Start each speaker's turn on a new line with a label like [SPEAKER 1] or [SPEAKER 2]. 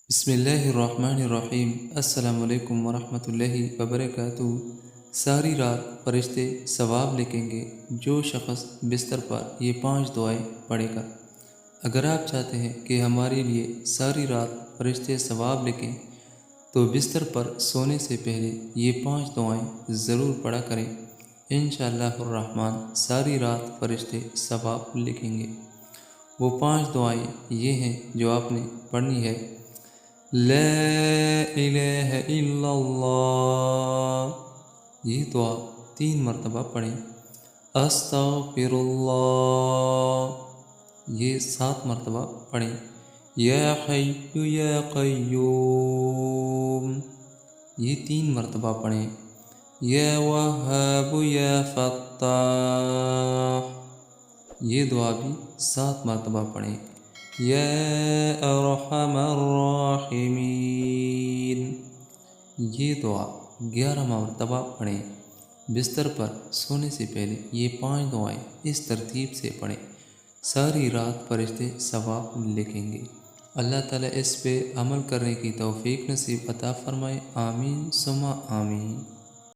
[SPEAKER 1] बिस्मिल्लाहिर्रहमानिर्रहीम। अस्सलाम वालेकुम वरहमतुल्लाहि वबरकातुहू। सारी रात फरिश्ते सवाब लिखेंगे जो शख्स बिस्तर पर ये 5 दुआएं पढ़ेगा। अगर आप चाहते हैं कि हमारे लिए सारी रात फरिश्ते सवाब लिखें तो बिस्तर पर सोने से पहले ये 5 दुआएं ज़रूर पढ़ा करें। इंशाअल्लाहुर्रहमान सारी रात फरिश्ते सवाब लिखेंगे। वो 5 दुआएं ये हैं जो आपने पढ़नी है। ला इलाहा इल्लल्लाह, ये दुआ 3 मरतबा पढ़ें। अस्तग़फिरुल्लाह, ये 7 मरतबा पढ़ें। या हय्यु या क़य्यूम, ये 3 मरतबा पढ़ें। या वहाबु या फ़त्ताह, ये दुआ भी 7 मरतबा पढ़ें। या अरहमर राहिमीन, ये दुआ 11 मरतबा पढ़ें। बिस्तर पर सोने से पहले ये 5 दुआएं इस तरतीब से पढ़ें। सारी रात फरिश्ते सवाब लिखेंगे। अल्लाह ताला इस पे अमल करने की तौफीक नसीब अता फरमाए। आमीन सुम्मा आमीन।